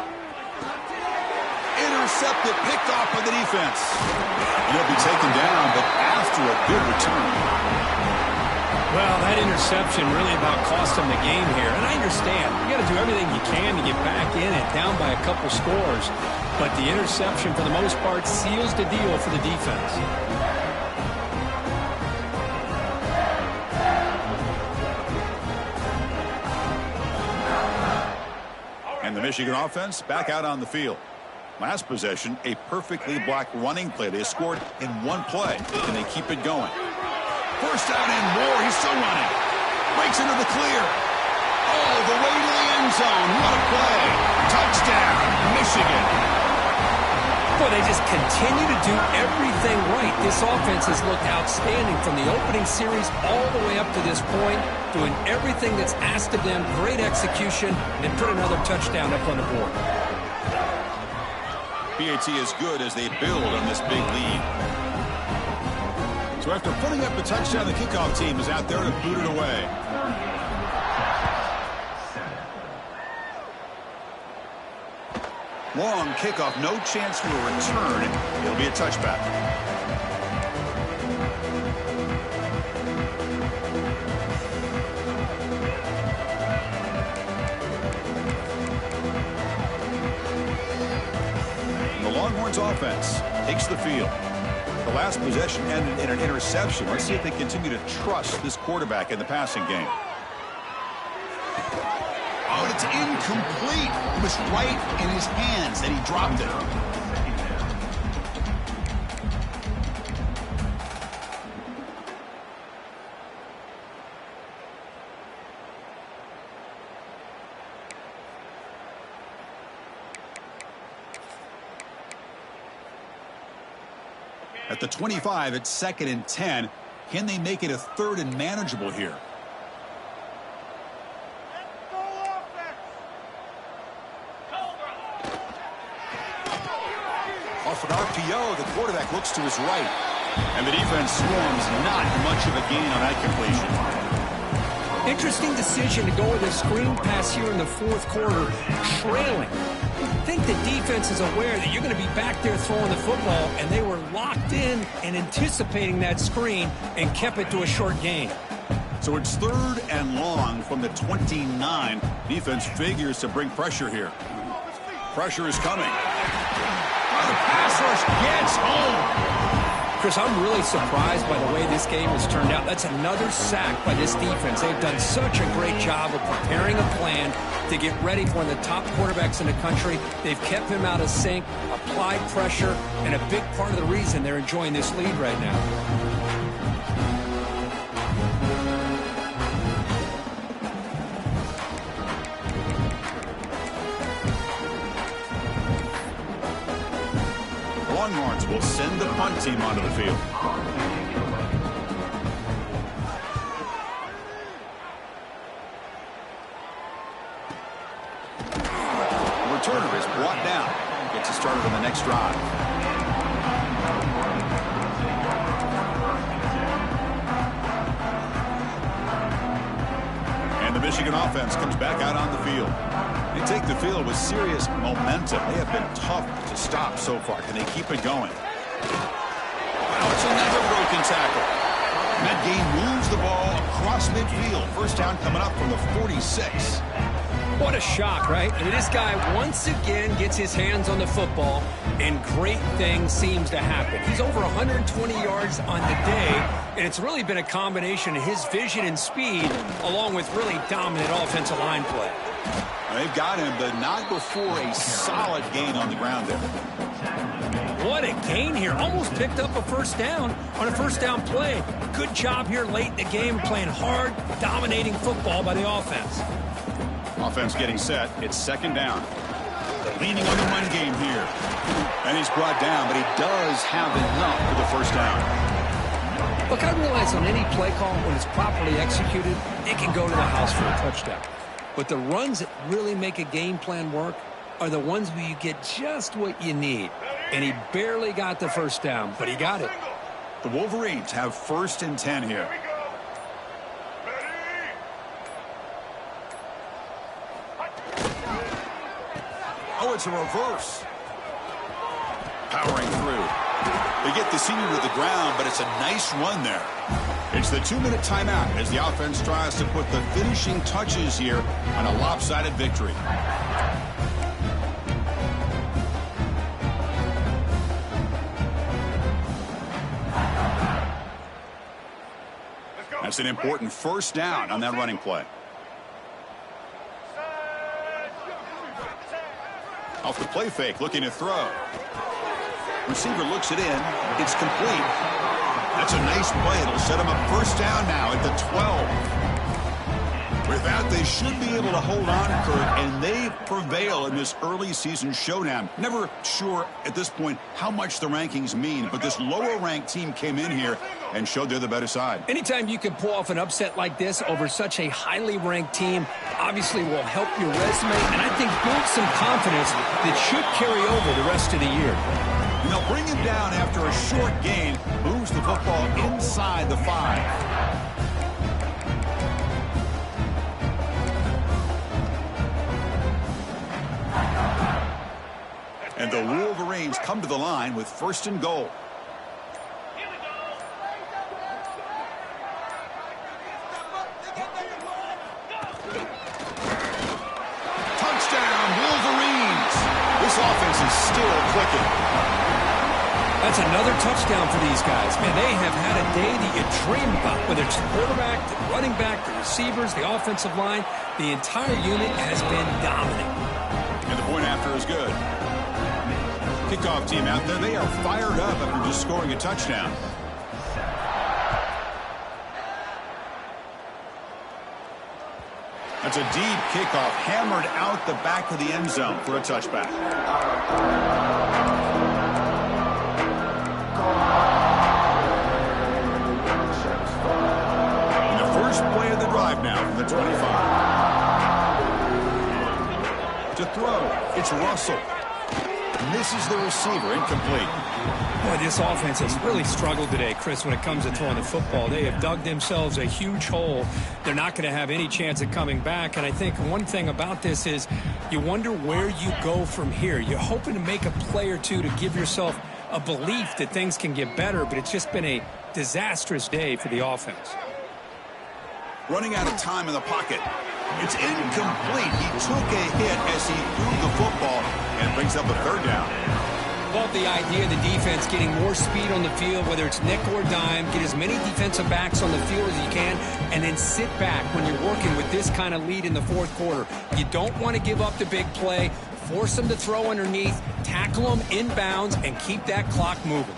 [SPEAKER 1] Intercepted, picked off by the defense. And he'll be taken down, but after a good return.
[SPEAKER 2] Well, that interception really about cost them the game here. And I understand. You got to do everything you can to get back in and down by a couple scores. But the interception, for the most part, seals the deal for the defense.
[SPEAKER 1] And the Michigan offense back out on the field. Last possession, a perfectly blocked running play. They scored in one play, and they keep it going. First down and more. He's still running. Breaks into the clear. All the way to the end zone. What a play. Touchdown, Michigan.
[SPEAKER 2] Boy, they just continue to do everything right. This offense has looked outstanding from the opening series all the way up to this point, doing everything that's asked of them, great execution, and put another touchdown up on the board.
[SPEAKER 1] PAT is good as they build on this big lead. So after putting up a touchdown, the kickoff team is out there to boot it away. Long kickoff, no chance for a return. It'll be a touchback. Longhorns offense takes the field. The last possession ended in an interception. Let's see if they continue to trust this quarterback in the passing game. Oh, and it's incomplete. It was right in his hands, and he dropped it. At the 25, it's 2nd and 10. Can they make it a 3rd and manageable here? Off an RPO, the quarterback looks to his right. And the defense swarms. Not much of a gain on that completion.
[SPEAKER 2] Interesting decision to go with a screen pass here in the fourth quarter, trailing. I think the defense is aware that you're going to be back there throwing the football, and they were locked in and anticipating that screen and kept it to a short gain.
[SPEAKER 1] So it's 3rd and long from the 29. Defense figures to bring pressure here. Pressure is coming. The pass rush gets home.
[SPEAKER 2] Chris, I'm really surprised by the way this game has turned out. That's another sack by this defense. They've done such a great job of preparing a plan to get ready for one of the top quarterbacks in the country. They've kept him out of sync, applied pressure, and a big part of the reason they're enjoying this lead right now.
[SPEAKER 1] Longhorns will send the punt team onto the field. The returner is brought down. Gets us started on the next drive. And the Michigan offense comes back out on the field. They take the field with serious momentum. They have been tough to stop so far. Can they keep it going? Wow, it's another broken tackle. That game moves the ball across midfield. First down coming up from the 46.
[SPEAKER 2] What a shock, right? I mean, this guy once again gets his hands on the football, and great things seems to happen. He's over 120 yards on the day, and it's really been a combination of his vision and speed, along with really dominant offensive line play.
[SPEAKER 1] They've got him, but not before a solid gain on the ground there.
[SPEAKER 2] What a gain here. Almost picked up a first down on a first down play. Good job here late in the game, playing hard, dominating football by the offense.
[SPEAKER 1] Offense getting set. It's second down. Leaning on the run game here. And he's brought down, but he does have enough for the first down.
[SPEAKER 2] Look, I realize on any play call, when it's properly executed, it can go to the house for a touchdown. But the runs that really make a game plan work are the ones where you get just what you need. And he barely got the first down, but he got it.
[SPEAKER 1] The Wolverines have 1st and 10 here. Oh, it's a reverse. Powering through. They get the senior to the ground, but it's a nice run there. It's the 2-minute timeout as the offense tries to put the finishing touches here on a lopsided victory. That's an important first down on that running play. Off the play fake, looking to throw. Receiver looks it in. It's complete. That's a nice play. It'll set him up first down now at the 12. With that, they should be able to hold on, Kurt, and they prevail in this early season showdown. Never sure at this point how much the rankings mean, but this lower-ranked team came in here and showed they're the better side.
[SPEAKER 2] Anytime you can pull off an upset like this over such a highly ranked team, obviously will help your resume, and I think build some confidence that should carry over the rest of the year.
[SPEAKER 1] And they'll bring him down after a short gain, moves the football inside the 5. And the Wolverines come to the line with 1st and goal. Touchdown, Wolverines! This offense is still clicking.
[SPEAKER 2] That's another touchdown for these guys. Man, they have had a day that you dream about, whether it's the quarterback, the running back, the receivers, the offensive line. The entire unit has been dominant.
[SPEAKER 1] And the point after is good. Kickoff team out there, they are fired up after just scoring a touchdown. That's a deep kickoff, hammered out the back of the end zone for a touchback. And the first play of the drive now from the 25. To throw, it's Russell. Misses the receiver, incomplete.
[SPEAKER 2] Boy, this offense has really struggled today, Chris, when it comes to throwing the football. They have dug themselves a huge hole. They're not going to have any chance of coming back. And I think one thing about this is you wonder where you go from here. You're hoping to make a play or two to give yourself a belief that things can get better, but it's just been a disastrous day for the offense.
[SPEAKER 1] Running out of time in the pocket. It's incomplete. He took a hit as he threw the football and brings up a 3rd down.
[SPEAKER 2] Love the idea of the defense getting more speed on the field, whether it's nickel or dime, get as many defensive backs on the field as you can, and then sit back when you're working with this kind of lead in the 4th quarter. You don't want to give up the big play, force them to throw underneath, tackle them inbounds, and keep that clock moving.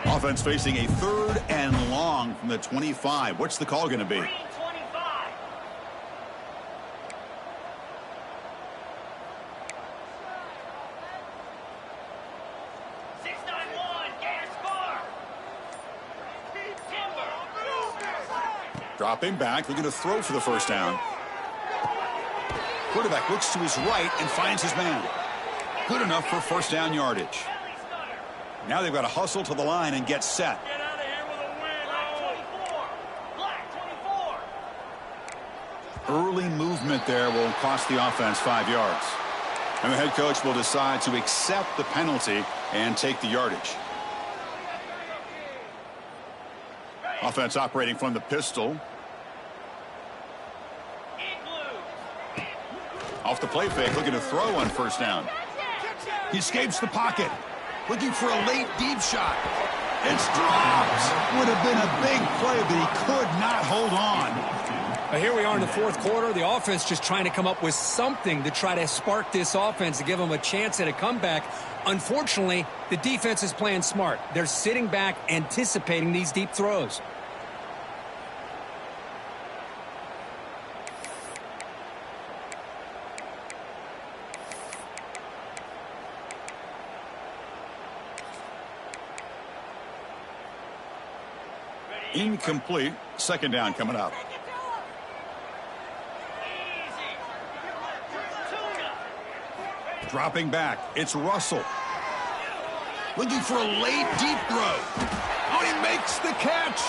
[SPEAKER 1] Offense facing a 3rd and long from the 25. What's the call going to be? Dropping back, looking to throw for the first down. Quarterback looks to his right and finds his man. Good enough for first down yardage. Now they've got to hustle to the line and get set. Early movement there will cost the offense 5 yards. And the head coach will decide to accept the penalty and take the yardage. Offense operating from the pistol. Off the play fake, looking to throw on first down. He escapes the pocket. Looking for a late deep shot. It's dropped. Would have been a big play, but he could not hold on.
[SPEAKER 2] Here we are in the fourth quarter. The offense just trying to come up with something to try to spark this offense to give them a chance at a comeback. Unfortunately, the defense is playing smart. They're sitting back, anticipating these deep throws.
[SPEAKER 1] Incomplete. Second down coming up. Dropping back. It's Russell. Looking for a late deep throw. Oh, he makes the catch.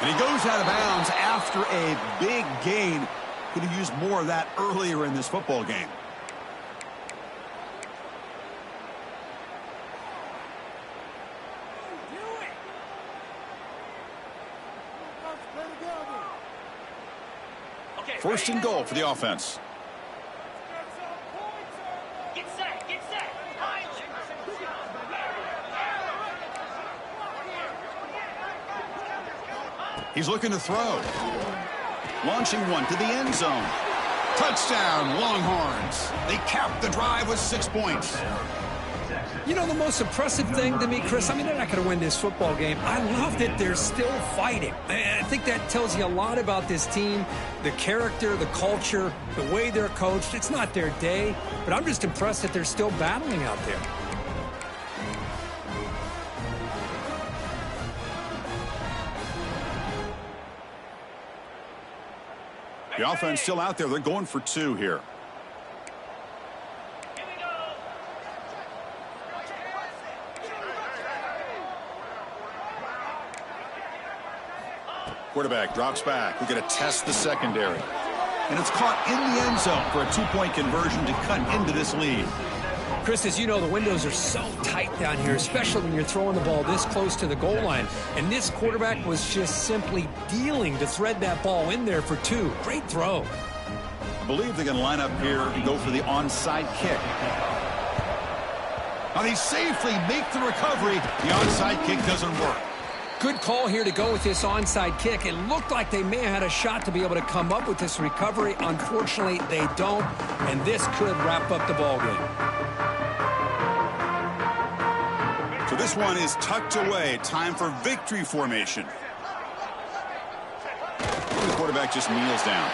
[SPEAKER 1] And he goes out of bounds after a big gain. Could have used more of that earlier in this football game. First and goal for the offense.
[SPEAKER 3] Get set, get set.
[SPEAKER 1] He's looking to throw. Launching one to the end zone. Touchdown, Longhorns. They cap the drive with 6 points.
[SPEAKER 2] You know, the most impressive thing to me, Chris, I mean, they're not going to win this football game. I love that they're still fighting. And I think that tells you a lot about this team, the character, the culture, the way they're coached. It's not their day, but I'm just impressed that they're still battling out there.
[SPEAKER 1] The offense still out there. They're going for 2 here. Quarterback drops back. We're going to test the secondary. And it's caught in the end zone for a 2-point conversion to cut into this lead.
[SPEAKER 2] Chris, as you know, the windows are so tight down here, especially when you're throwing the ball this close to the goal line. And this quarterback was just simply dealing to thread that ball in there for 2. Great throw.
[SPEAKER 1] I believe they're going to line up here and go for the onside kick. Now they safely make the recovery. The onside kick doesn't work.
[SPEAKER 2] Good call here to go with this onside kick. It looked like they may have had a shot to be able to come up with this recovery. Unfortunately, they don't, and this could wrap up the ball game.
[SPEAKER 1] So this one is tucked away. Time for victory formation. The quarterback just kneels down.